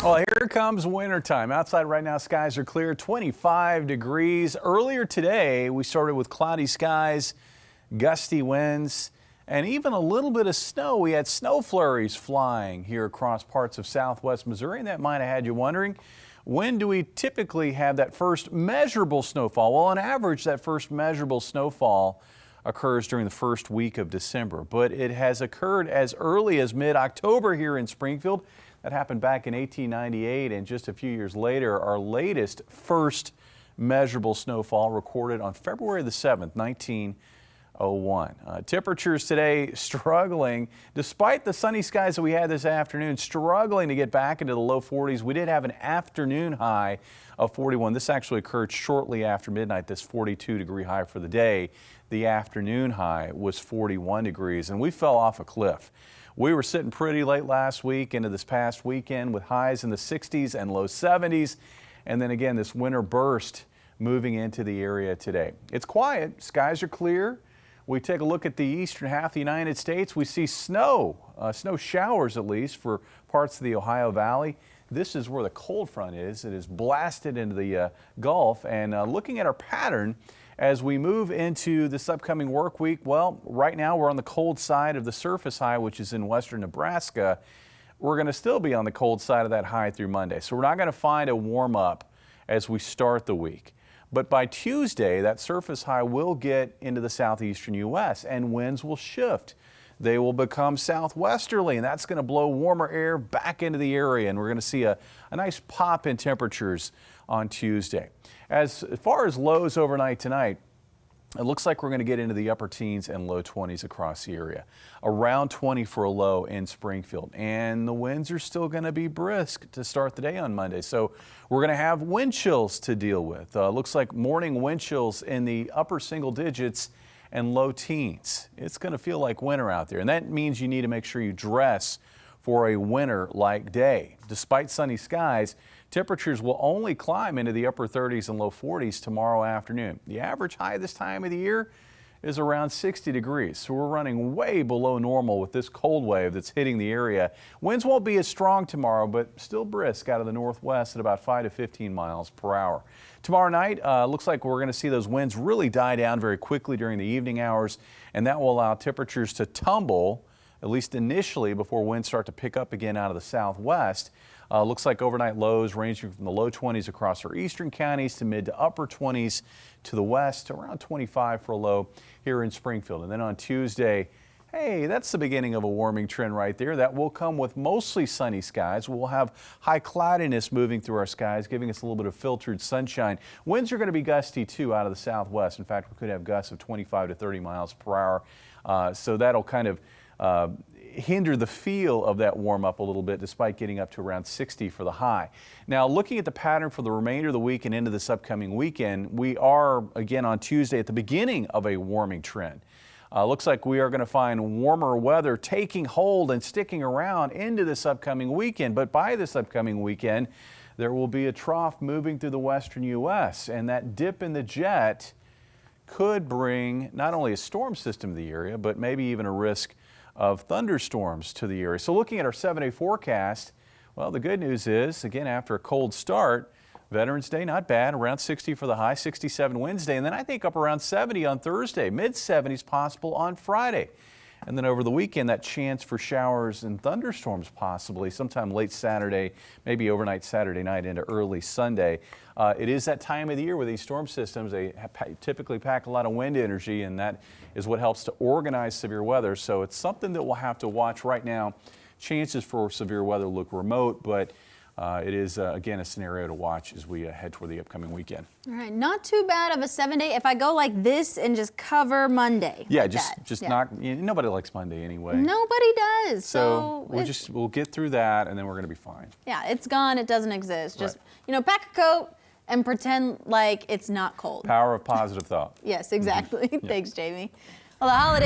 Well, here comes wintertime. Outside right now, skies are clear, 25 degrees. Earlier today, we started with cloudy skies, gusty winds, and even a little bit of snow. We had snow flurries flying here across parts of southwest Missouri, and that might have had you wondering, when do we typically have that first measurable snowfall? Well, on average, that first measurable snowfall occurs during the first week of December, but it has occurred as early as mid-October here in Springfield. That happened back in 1898, and just a few years later, our latest first measurable snowfall recorded on February the 7th, 1901. Temperatures today struggling, despite the sunny skies that we had this afternoon, struggling to get back into the low 40s. We did have an afternoon high of 41. This actually occurred shortly after midnight, this 42-degree high for the day. The afternoon high was 41 degrees, and we fell off a cliff. We were sitting pretty late last week into this past weekend with highs in the 60s and low 70s. And then again, this winter burst moving into the area today. It's quiet. Skies are clear. We take a look at the eastern half of the United States. We see snow, snow showers at least for parts of the Ohio Valley. This is where the cold front is. It is blasted into the Gulf. And looking at our pattern, as we move into this upcoming work week, well, right now we're on the cold side of the surface high, which is in western Nebraska. We're going to still be on the cold side of that high through Monday. So we're not going to find a warm up as we start the week. But by Tuesday, that surface high will get into the southeastern U.S. and winds will shift. They will become southwesterly, and that's going to blow warmer air back into the area, and we're going to see a nice pop in temperatures on Tuesday. As far as lows overnight tonight, it looks like we're going to get into the upper teens and low 20s across the area. Around 20 for a low in Springfield. And the winds are still going to be brisk to start the day on Monday. So we're going to have wind chills to deal with. Looks like morning wind chills in the upper single digits and low teens. It's going to feel like winter out there. And that means you need to make sure you dress for a winter-like day. Despite sunny skies, temperatures will only climb into the upper 30s and low 40s tomorrow afternoon. The average high this time of the year is around 60 degrees. So we're running way below normal with this cold wave that's hitting the area. Winds won't be as strong tomorrow, but still brisk out of the northwest at about 5 to 15 miles per hour. Tomorrow night, looks like we're going to see those winds really die down very quickly during the evening hours, and that will allow temperatures to tumble, at least initially, before winds start to pick up again out of the southwest. Looks like overnight lows ranging from the low 20s across our eastern counties to mid to upper 20s to the west, around 25 for a low here in Springfield. And then on Tuesday, hey, that's the beginning of a warming trend right there. That will come with mostly sunny skies. We'll have high cloudiness moving through our skies, giving us a little bit of filtered sunshine. Winds are going to be gusty too out of the southwest. In fact, we could have gusts of 25 to 30 miles per hour. So that'll kind of hinder the feel of that warm up a little bit, despite getting up to around 60 for the high. Now, looking at the pattern for the remainder of the week and into this upcoming weekend, we are again on Tuesday at the beginning of a warming trend. Looks like we are going to find warmer weather taking hold and sticking around into this upcoming weekend. But by this upcoming weekend, there will be a trough moving through the western U.S. and that dip in the jet could bring not only a storm system to the area, but maybe even a risk of thunderstorms to the area. So looking at our 7-day forecast, well, the good news is, again, after a cold start, Veterans Day, not bad, around 60 for the high, 67 Wednesday, and then I think up around 70 on Thursday, mid-70s possible on Friday. And then over the weekend, that chance for showers and thunderstorms possibly sometime late Saturday, maybe overnight Saturday night into early Sunday. It is that time of the year where these storm systems, they typically pack a lot of wind energy, and that is what helps to organize severe weather. So it's something that we'll have to watch right now. Chances for severe weather look remote, but it is, again, a scenario to watch as we head toward the upcoming weekend. All right, not too bad of a 7-day. If I go like this and just cover Monday. Yeah, like just knock. Nobody likes Monday anyway. Nobody does. So we'll get through that, and then we're going to be fine. Yeah, it's gone. It doesn't exist. Just, pack a coat and pretend like it's not cold. Power of positive thought. Yes, exactly. Mm-hmm. Thanks, Jamie. Well, the holiday